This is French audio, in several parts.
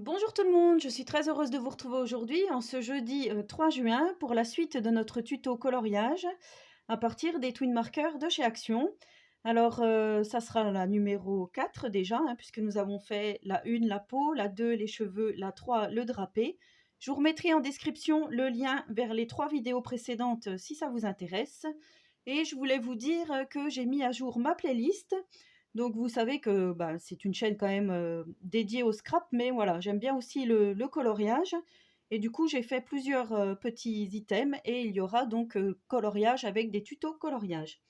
Bonjour tout le monde, je suis très heureuse de vous retrouver aujourd'hui en ce jeudi 3 juin pour la suite de notre tuto coloriage à partir des twin markers de chez Action. Alors ça sera la numéro 4 déjà, puisque nous avons fait la 1 la peau, la 2 les cheveux, la 3 le drapé. Je vous remettrai en description le lien vers les 3 vidéos précédentes si ça vous intéresse. Et je voulais vous dire que j'ai mis à jour ma playlist. Donc vous savez que c'est une chaîne quand même dédiée au scrap, mais voilà, j'aime bien aussi le coloriage. Et du coup, j'ai fait plusieurs petits items et il y aura donc coloriage avec des tutos coloriage.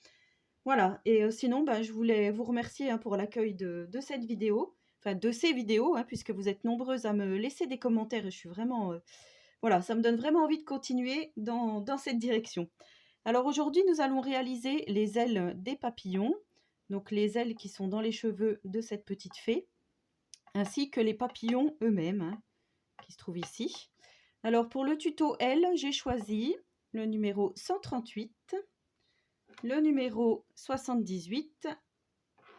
Voilà, et sinon, je voulais vous remercier pour l'accueil de cette vidéo, enfin de ces vidéos, puisque vous êtes nombreuses à me laisser des commentaires et je suis vraiment... voilà, ça me donne vraiment envie de continuer dans cette direction. Alors aujourd'hui, nous allons réaliser les ailes des papillons, donc les ailes qui sont dans les cheveux de cette petite fée, ainsi que les papillons eux-mêmes, qui se trouvent ici. Alors pour le tuto ailes, j'ai choisi le numéro 138, le numéro 78,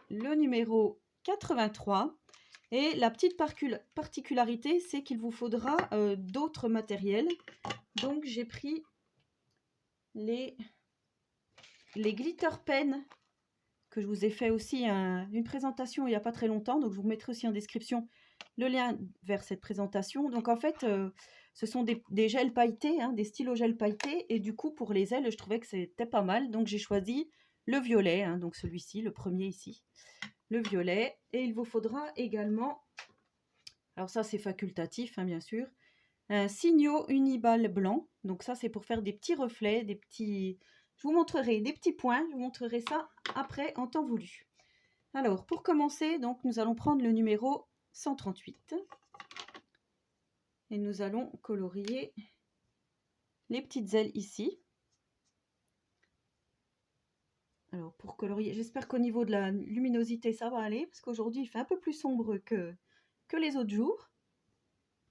le numéro 83, et la petite particularité, c'est qu'il vous faudra d'autres matériels. Donc j'ai pris les glitter pens que je vous ai fait aussi une présentation il n'y a pas très longtemps, donc je vous mettrai aussi en description le lien vers cette présentation. Donc en fait, ce sont des gels pailletés, des stylos gel pailletés, et du coup pour les ailes, je trouvais que c'était pas mal, donc j'ai choisi le violet, donc celui-ci, le premier ici, le violet, et il vous faudra également, alors ça c'est facultatif bien sûr, un signaux uniball blanc, donc ça c'est pour faire des petits reflets, des petits... Je vous montrerai des petits points, je vous montrerai ça après en temps voulu. Alors, pour commencer, donc, nous allons prendre le numéro 138 et nous allons colorier les petites ailes ici. Alors, pour colorier, j'espère qu'au niveau de la luminosité, ça va aller, parce qu'aujourd'hui, il fait un peu plus sombre que les autres jours.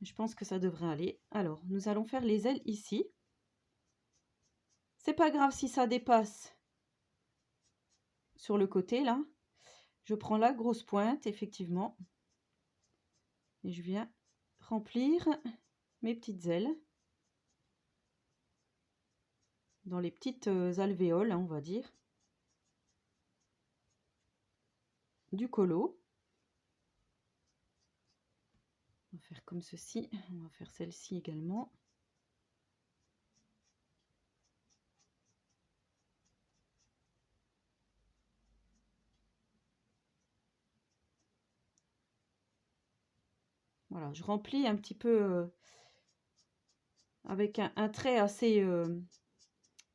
Je pense que ça devrait aller. Alors, nous allons faire les ailes ici. C'est pas grave si ça dépasse sur le côté, là. Je prends la grosse pointe, effectivement, et je viens remplir mes petites ailes dans les petites alvéoles, on va dire, du colo. On va faire comme ceci, on va faire celle-ci également. Voilà, je remplis un petit peu avec un trait assez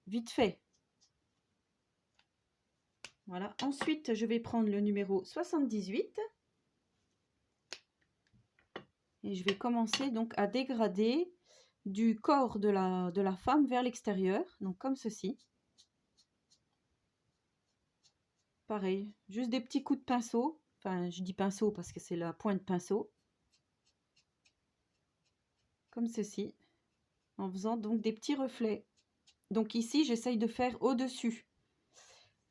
vite fait. Voilà, ensuite je vais prendre le numéro 78 et je vais commencer donc à dégrader du corps de la femme vers l'extérieur, donc comme ceci. Pareil, juste des petits coups de pinceau, enfin je dis pinceau parce que c'est la pointe pinceau, comme ceci, en faisant donc des petits reflets. Donc ici j'essaye de faire au-dessus.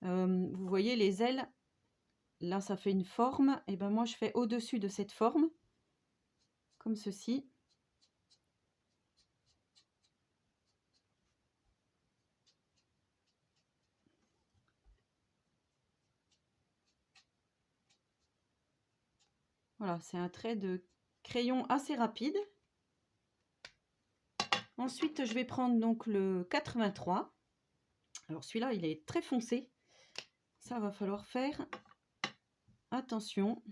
Vous voyez les ailes, là ça fait une forme, et ben moi je fais au-dessus de cette forme, comme ceci. Voilà, c'est un trait de crayon assez rapide. Ensuite je vais prendre donc le 83. Alors celui-là il est très foncé, ça va falloir faire attention.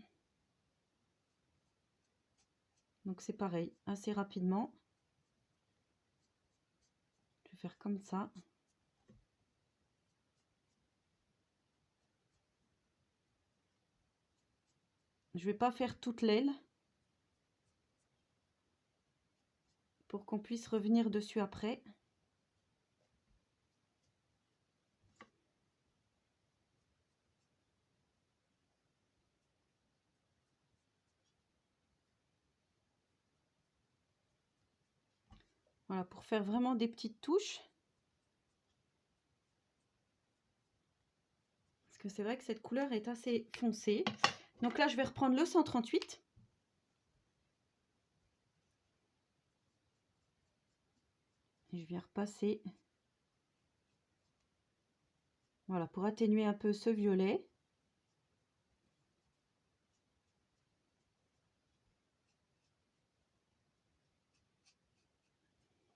Donc c'est pareil, assez rapidement. Je vais faire comme ça. Je vais pas faire toute l'aile pour qu'on puisse revenir dessus après. Voilà, pour faire vraiment des petites touches. Parce que c'est vrai que cette couleur est assez foncée. Donc là, je vais reprendre le 138. Et je viens repasser. Voilà, pour atténuer un peu ce violet.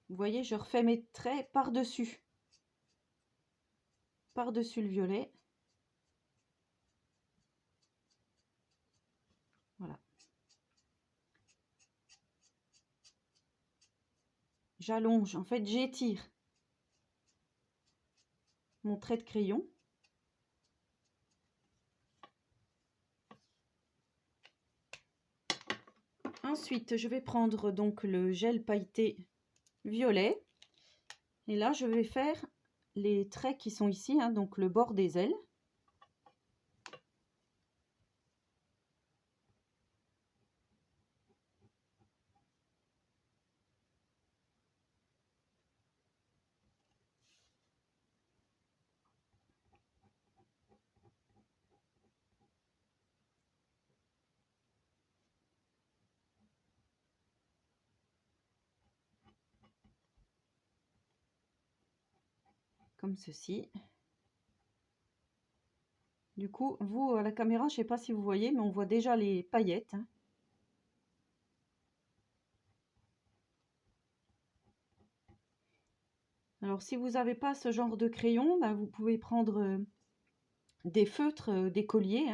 Vous voyez, je refais mes traits par-dessus. Par-dessus le violet. Voilà. J'allonge, en fait, j'étire mon trait de crayon. Ensuite, je vais prendre donc le gel pailleté violet. Et là, je vais faire les traits qui sont ici, hein, donc le bord des ailes. Comme ceci. Du coup, vous, à la caméra, je ne sais pas si vous voyez, mais on voit déjà les paillettes, hein. Alors, si vous n'avez pas ce genre de crayon, bah, vous pouvez prendre des feutres d'écolier,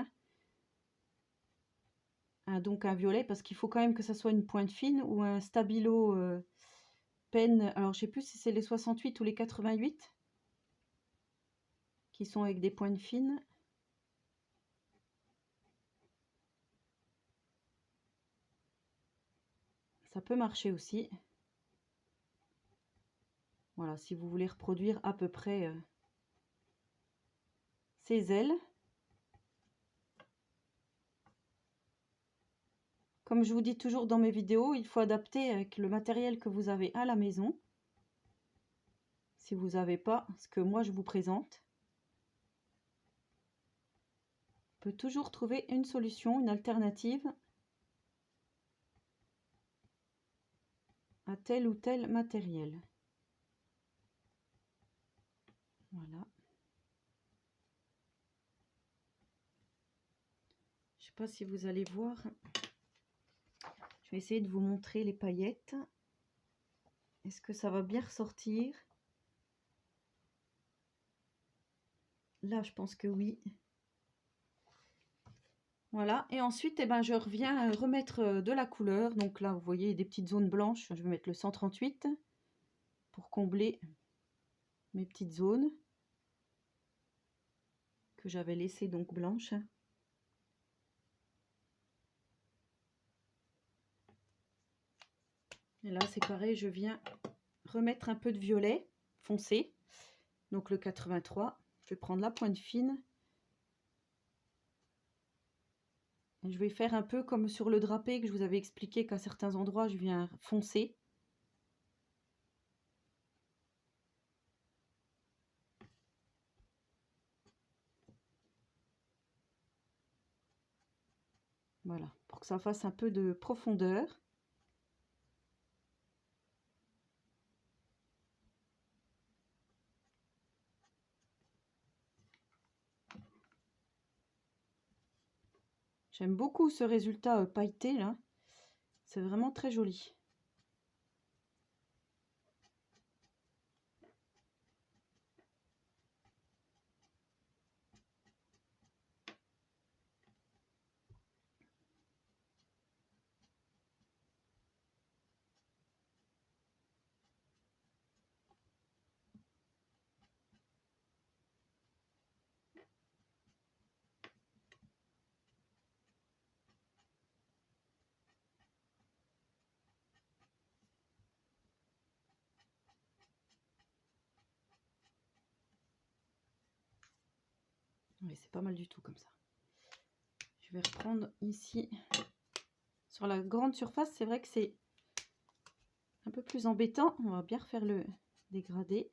hein. Donc un violet, parce qu'il faut quand même que ça soit une pointe fine, ou un stabilo pen. Alors, je ne sais plus si c'est les 68 ou les 88 qui sont avec des pointes fines. Ça peut marcher aussi. Voilà, si vous voulez reproduire à peu près ces ailes. Comme je vous dis toujours dans mes vidéos, il faut adapter avec le matériel que vous avez à la maison. Si vous n'avez pas ce que moi je vous présente, on peut toujours trouver une solution, une alternative à tel ou tel matériel. Voilà. Je ne sais pas si vous allez voir. Je vais essayer de vous montrer les paillettes. Est-ce que ça va bien ressortir? Là, je pense que oui. Voilà. Et ensuite, eh ben, je reviens remettre de la couleur. Donc là, vous voyez des petites zones blanches. Je vais mettre le 138 pour combler mes petites zones que j'avais laissées donc blanches. Et là, c'est pareil, je viens remettre un peu de violet foncé. Donc le 83. Je vais prendre la pointe fine. Et je vais faire un peu comme sur le drapé que je vous avais expliqué qu'à certains endroits, je viens foncer. Voilà, pour que ça fasse un peu de profondeur. J'aime beaucoup ce résultat pailleté là. C'est vraiment très joli. Oui, c'est pas mal du tout comme ça. Je vais reprendre ici. Sur la grande surface, c'est vrai que c'est un peu plus embêtant. On va bien refaire le dégradé.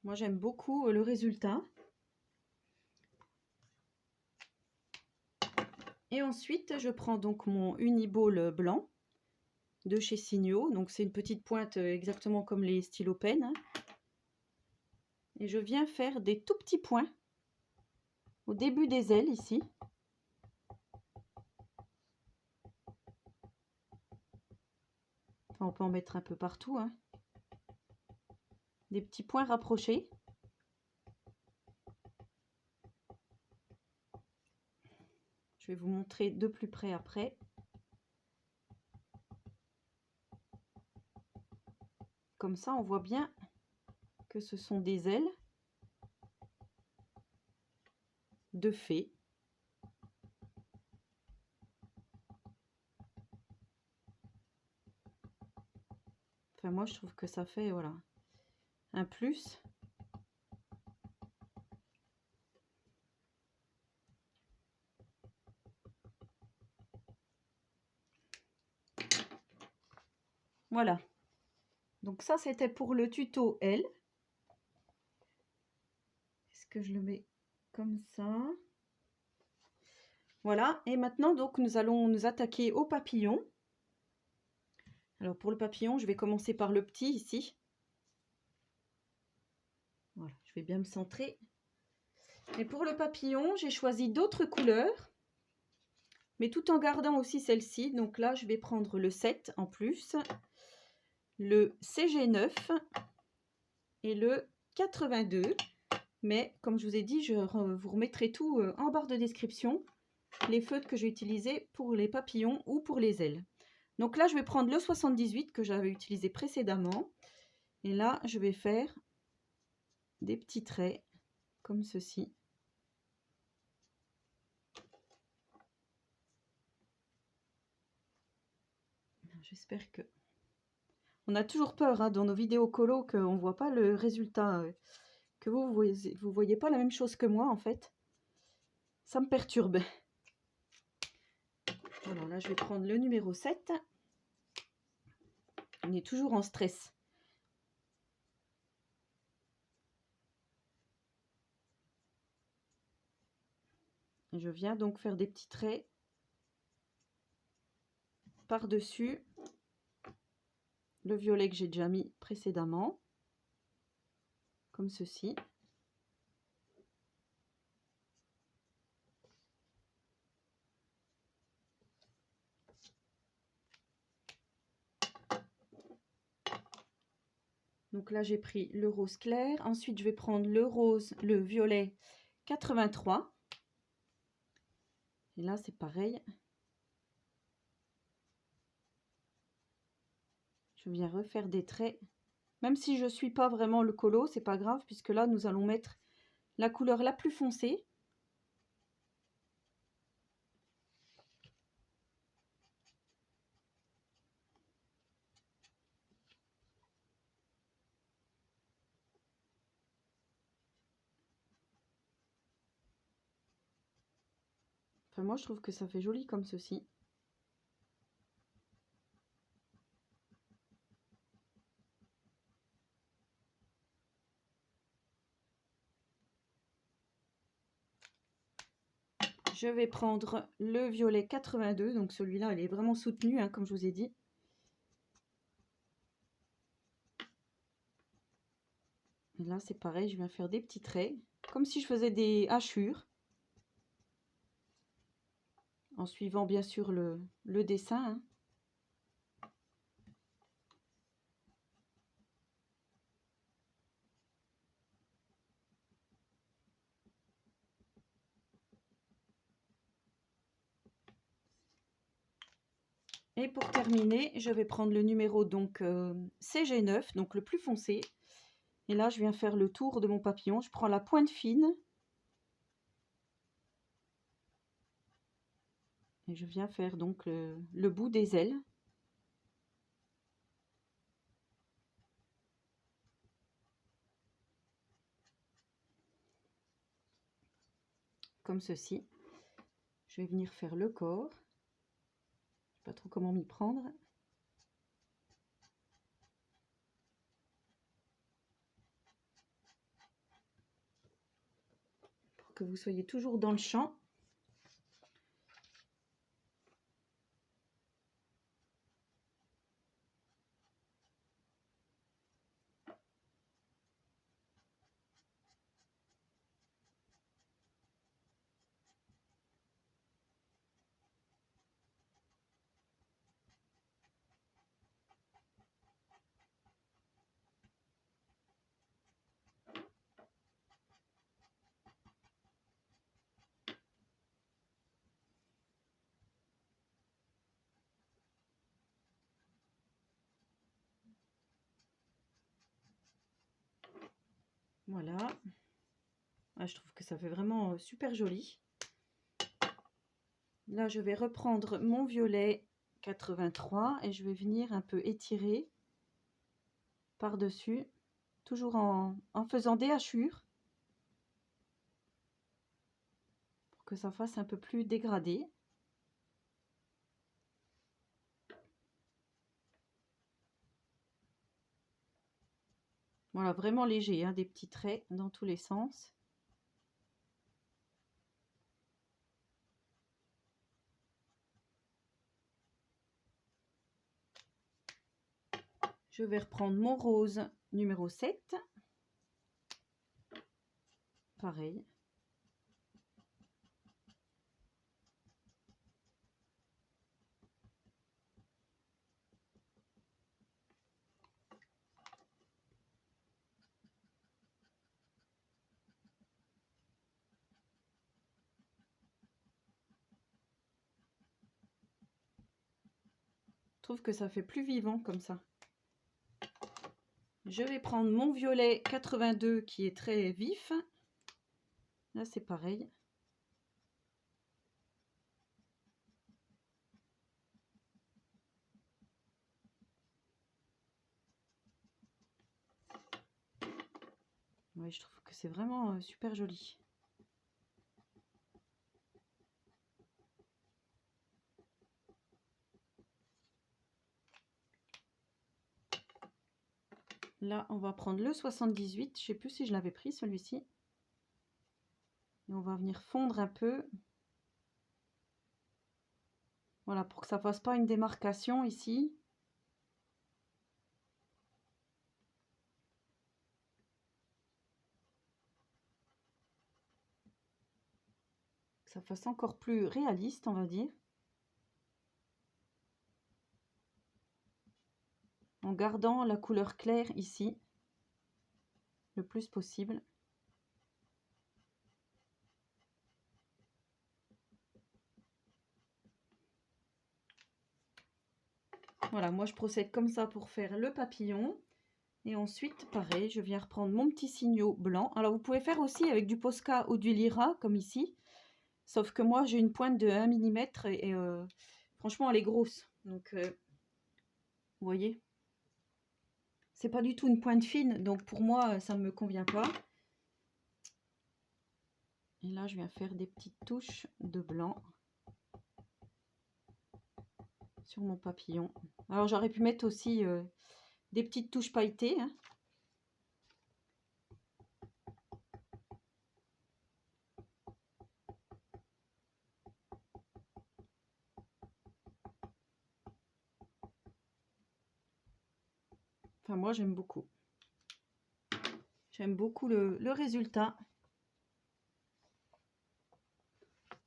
Moi, j'aime beaucoup le résultat. Et ensuite, je prends donc mon Uniball blanc de chez Signo. Donc, c'est une petite pointe exactement comme les stylos pen, hein. Et je viens faire des tout petits points au début des ailes ici. Enfin, on peut en mettre un peu partout, hein. Des petits points rapprochés. Je vais vous montrer de plus près après. Comme ça, on voit bien que ce sont des ailes de fée. Enfin, moi, je trouve que ça fait, voilà, un plus. Voilà. Donc ça, c'était pour le tuto L. Est-ce que je le mets comme ça? Voilà. Et maintenant, donc, nous allons nous attaquer au papillon. Alors, pour le papillon, je vais commencer par le petit ici. Voilà, je vais bien me centrer. Et pour le papillon, j'ai choisi d'autres couleurs, mais tout en gardant aussi celle-ci. Donc là, je vais prendre le 7 en plus, le CG9 et le 82. Mais comme je vous ai dit, je vous remettrai tout en barre de description, les feutres que j'ai utilisés pour les papillons ou pour les ailes. Donc là, je vais prendre le 78 que j'avais utilisé précédemment. Et là, je vais faire des petits traits comme ceci. J'espère que... On a toujours peur hein, dans nos vidéos colo qu'on ne voit pas le résultat, que vous voyez pas la même chose que moi en fait. Ça me perturbe. Voilà, là je vais prendre le numéro 7. On est toujours en stress. Je viens donc faire des petits traits par-dessus le violet que j'ai déjà mis précédemment, comme ceci. Donc là, j'ai pris le rose clair. Ensuite, je vais prendre le violet 83. Et là, c'est pareil. Je viens refaire des traits. Même si je ne suis pas vraiment le colo, c'est pas grave, puisque là, nous allons mettre la couleur la plus foncée. Enfin, moi, je trouve que ça fait joli comme ceci. Je vais prendre le violet 82, donc celui-là, il est vraiment soutenu, hein, comme je vous ai dit. Et là, c'est pareil, je viens faire des petits traits, comme si je faisais des hachures. En suivant bien sûr le dessin, hein. Et pour terminer, je vais prendre le numéro donc CG9, donc le plus foncé. Et là, je viens faire le tour de mon papillon. Je prends la pointe fine. Et je viens faire donc le bout des ailes. Comme ceci. Je vais venir faire le corps. Je ne sais pas trop comment m'y prendre. que vous soyez toujours dans le champ. Voilà. Ah, je trouve que ça fait vraiment super joli. Là, je vais reprendre mon violet 83 et je vais venir un peu étirer par-dessus, toujours en faisant des hachures pour que ça fasse un peu plus dégradé. Voilà, vraiment léger, hein, des petits traits dans tous les sens. Je vais reprendre mon rose numéro 7. Pareil. Je trouve que ça fait plus vivant comme ça. Je vais prendre mon violet 82 qui est très vif. Là, c'est pareil. Ouais, je trouve que c'est vraiment super joli. Là, on va prendre le 78. Je ne sais plus si je l'avais pris, celui-ci. Et on va venir fondre un peu. Voilà, pour que ça ne fasse pas une démarcation ici. Que ça fasse encore plus réaliste, on va dire. En gardant la couleur claire ici, le plus possible. Voilà, moi je procède comme ça pour faire le papillon. Et ensuite, pareil, je viens reprendre mon petit signaux blanc. Alors vous pouvez faire aussi avec du Posca ou du Lyra, comme ici. Sauf que moi j'ai une pointe de 1 mm et franchement elle est grosse. Donc vous voyez, c'est pas du tout une pointe fine, donc pour moi ça ne me convient pas. Et là je viens faire des petites touches de blanc sur mon papillon. Alors j'aurais pu mettre aussi des petites touches pailletées, hein. Enfin moi j'aime beaucoup. J'aime beaucoup le résultat.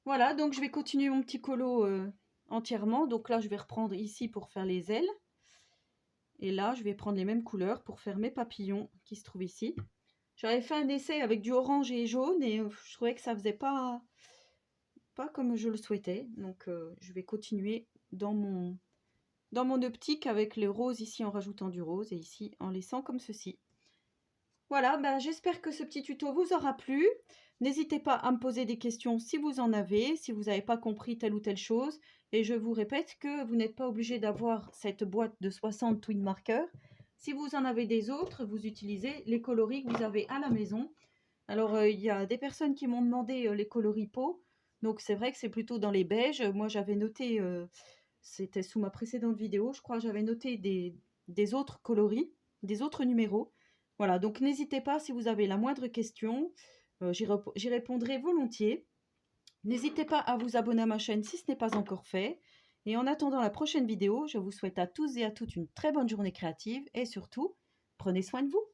Voilà, donc je vais continuer mon petit colo entièrement. Donc là je vais reprendre ici pour faire les ailes. Et là je vais prendre les mêmes couleurs pour faire mes papillons qui se trouvent ici. J'avais fait un essai avec du orange et jaune et je trouvais que ça faisait pas comme je le souhaitais. Donc je vais continuer dans mon optique avec le rose ici en rajoutant du rose et ici en laissant comme ceci. Voilà, ben, j'espère que ce petit tuto vous aura plu. N'hésitez pas à me poser des questions si vous en avez, si vous n'avez pas compris telle ou telle chose. Et je vous répète que vous n'êtes pas obligé d'avoir cette boîte de 60 twin markers. Si vous en avez des autres, vous utilisez les coloris que vous avez à la maison. Alors, il y a des personnes qui m'ont demandé les coloris peau. Donc, c'est vrai que c'est plutôt dans les beiges. Moi, j'avais noté, c'était sous ma précédente vidéo, je crois, j'avais noté des autres coloris, des autres numéros. Voilà, donc n'hésitez pas si vous avez la moindre question. j'y répondrai volontiers. N'hésitez pas à vous abonner à ma chaîne si ce n'est pas encore fait. Et en attendant la prochaine vidéo, je vous souhaite à tous et à toutes une très bonne journée créative et surtout, prenez soin de vous.